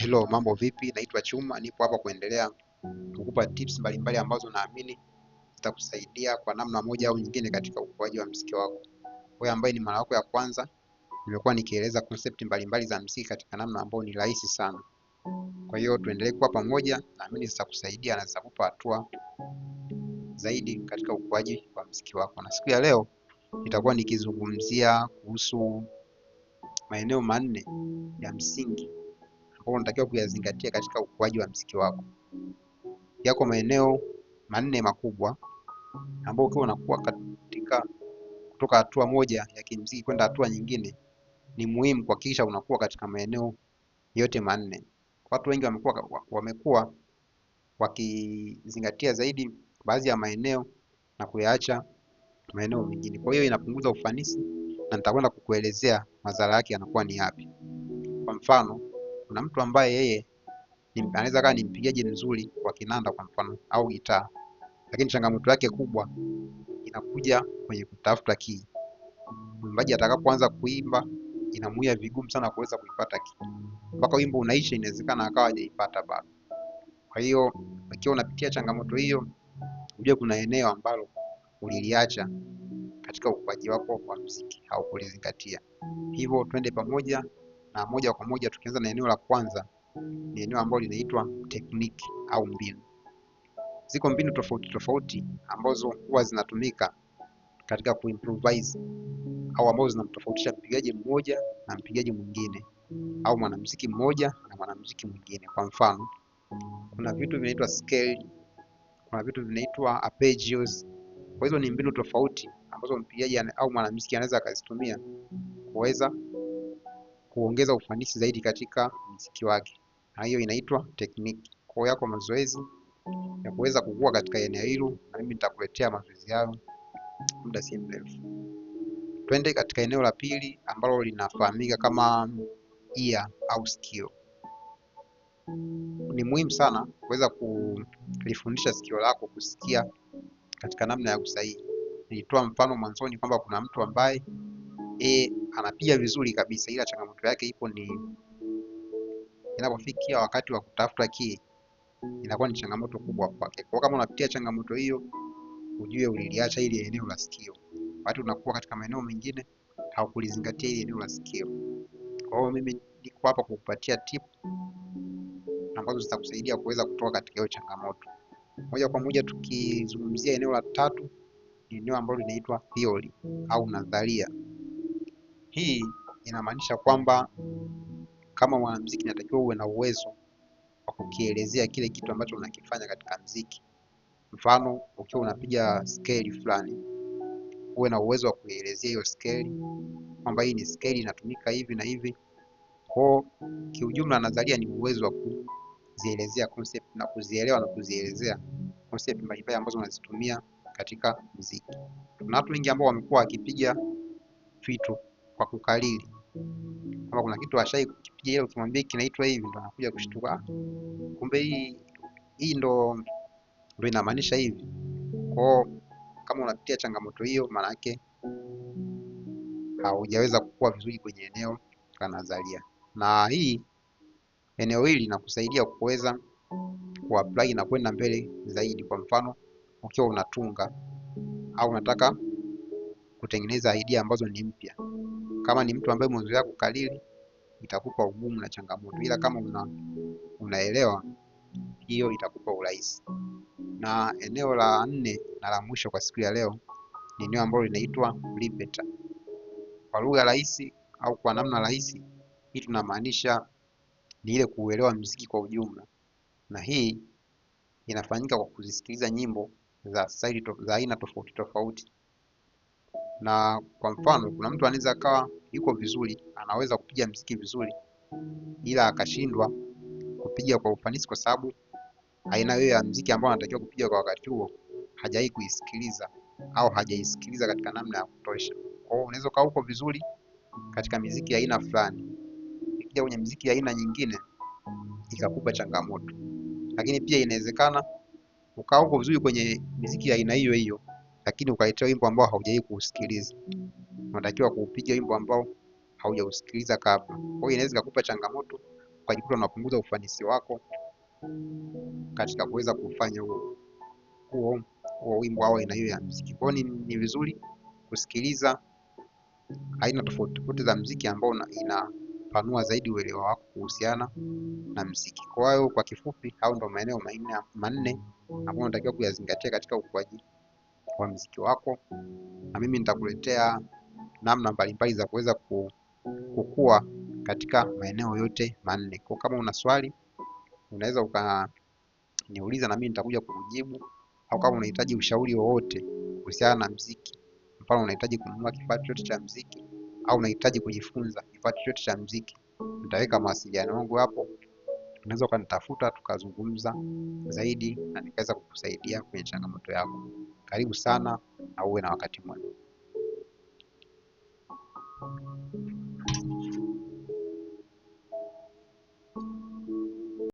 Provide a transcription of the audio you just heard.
Hello, mambo vipi? Naitwa Chuma, nipo hapa kuendelea kukupa tips mbalimbali ambazo naamini zitakusaidia kwa namna moja au nyingine katika ukuaji wa mziki wako. Wewe ambaye ni mara yako ya kwanza, nimekuwa nikieleza concept mbalimbali za mziki katika namna ambayo ni rahisi sana. Kwa hiyo tuendelee kuwa pamoja, naamini zitakusaidia na zitakupa hatua zaidi katika ukuaji wa mziki wako. Na siku ya leo nitakuwa nikizungumzia kuhusu maeneo manne ya msingi ambayo unatakiwa kuyazingatia katika ukuaji wa mziki wako. Yako maeneo manne makubwa ambayo ukiwa unakuwa katika kutoka hatua moja ya kimziki kwenda hatua nyingine, ni muhimu kuhakikisha unakuwa katika maeneo yote manne. Watu wengi wamekuwa wakizingatia zaidi baadhi ya maeneo na kuyaacha maeneo mengine. Kwa hiyo inapunguza ufanisi na nitakwenda kukuelezea madhara yake yanakuwa ni yapi. Kwa mfano, kuna mtu ambaye yeye anaweza kuwa ni mpigaji mzuri wa kinanda kwa mfano au gitaa, lakini changamoto yake kubwa inakuja kwenye kutafuta key. Mwimbaji atakapoanza kuimba inamuia vigumu sana kuweza kuipata key. Mpaka wimbo unaisha inawezekana akawa hajaipata bado. Kwa hiyo ukiwa unapitia changamoto hiyo, ujue kuna eneo ambalo uliliacha katika ukuaji wako wa muziki au kulizingatia. Hivyo twende pamoja na moja kwa moja, tukianza na eneo la kwanza, ni eneo ambalo linaitwa technique au mbinu. Ziko mbinu tofauti tofauti ambazo huwa zinatumika katika kuimprovise au ambazo zinamtofautisha mpigaji mmoja na mpigaji mwingine au mwanamuziki mmoja na mwanamuziki mwingine. Kwa mfano, kuna vitu vinaitwa scale, kuna vitu vinaitwa arpeggios. Kwa hizo ni mbinu tofauti ambazo mpigaji au mwanamuziki anaweza akazitumia kuweza kuongeza ufanisi zaidi katika muziki wake, na hiyo inaitwa technique. Kwa hiyo yako mazoezi ya kuweza kukua katika eneo hilo, na mimi nitakuletea mazoezi hayo muda si mrefu. Twende katika eneo la pili ambalo linafahamika kama ear au sikio. Ni muhimu sana kuweza kulifundisha sikio lako kusikia katika namna ya usahihi. Nilitoa mfano mwanzoni kwamba kuna mtu ambaye anapiga vizuri kabisa, ila changamoto yake ipo ni inapofikia wakati wa kutafuta key, inakuwa ni changamoto kubwa kwake. Kwa kama unapitia changamoto hiyo, ujue uliliacha ili eneo la sikio. Wakati unakuwa katika maeneo mengine haukulizingatia ili eneo la sikio. Kwa hiyo mimi niko hapa kukupatia tip ambazo zitakusaidia kuweza kutoka katika hiyo changamoto. Moja kwa moja tukizungumzia eneo la tatu, ni eneo ambalo linaitwa theory au nadharia. Hii inamaanisha kwamba kama mwanamuziki inatakiwa uwe na uwezo wa kukielezea kile kitu ambacho unakifanya katika muziki. Mfano, ukiwa unapiga scale fulani, uwe na uwezo wa kuelezea hiyo scale kwamba hii ni scale inatumika hivi na hivi. Kwa kiujumla, nadharia ni uwezo wa kuzielezea concept na kuzielewa na kuzielezea concept mbalimbali ambazo unazitumia katika muziki. Kuna watu wengi ambao wamekuwa wakipiga vitu kwa kukariri, kama kuna kitu ashai kukipiga ile ukimwambia kinaitwa hivi, ndo anakuja kushtuka, kumbe hii ndo inamaanisha hivi. Kwa kama unapitia changamoto hiyo, maana yake haujaweza kukua vizuri kwenye eneo la nadharia, na eneo hili linakusaidia kuweza kuapply na kwenda mbele zaidi. Kwa mfano, ukiwa unatunga au unataka kutengeneza idea ambazo ni mpya, kama ni mtu ambaye mwanzo yako kukariri, itakupa ugumu na changamoto, ila kama unaelewa, hiyo itakupa urahisi. Na eneo la nne na la mwisho kwa siku ya leo ni eneo ambalo linaitwa libreto. Kwa lugha rahisi au kwa namna rahisi, hii tunamaanisha ni ile kuelewa muziki kwa ujumla, na hii inafanyika kwa kuzisikiliza nyimbo za aina tofauti tofauti. Na kwa mfano, kuna mtu anaweza akawa yuko vizuri, anaweza kupiga muziki vizuri, ila akashindwa kupiga kwa ufanisi kwa sababu aina hiyo ya muziki ambao anatakiwa kupiga kwa wakati huo hajawahi kuisikiliza au hajaisikiliza katika namna ya kutosha. Kwa hiyo unaweza kuwa uko vizuri katika muziki ya aina fulani, ikija kwenye muziki ya aina nyingine ikakupa changamoto. Lakini pia inawezekana ukawa uko vizuri kwenye muziki ya aina hiyo hiyo, lakini ukaletea wimbo ambao haujawahi kuusikiliza. Unatakiwa kuupiga wimbo ambao haujausikiliza kabla. Kwa hiyo inaweza kukupa changamoto ukajikuta unapunguza ufanisi wako katika kuweza kufanya huo wimbo au aina hiyo ya muziki. Kwa hiyo ni vizuri kusikiliza aina tofauti tofauti za muziki ambao inapanua zaidi uelewa wako kuhusiana na muziki. Kwa hiyo kwa kifupi, hao ndio maeneo manne ambayo unatakiwa kuyazingatia katika ukuaji wa muziki wako, na mimi nitakuletea namna mbalimbali za kuweza kukua katika maeneo yote manne. Kwa kama una swali unaweza ukaniuliza na mimi nitakuja kukujibu, au kama unahitaji ushauri wowote kuhusiana na muziki, mfano unahitaji kununua kifaa chochote cha muziki au unahitaji kujifunza kifaa chochote cha muziki, nitaweka mawasiliano yangu hapo. Unaweza ukanitafuta tukazungumza zaidi na nikaweza kukusaidia kwenye changamoto yako. Karibu sana na uwe na wakati mwema.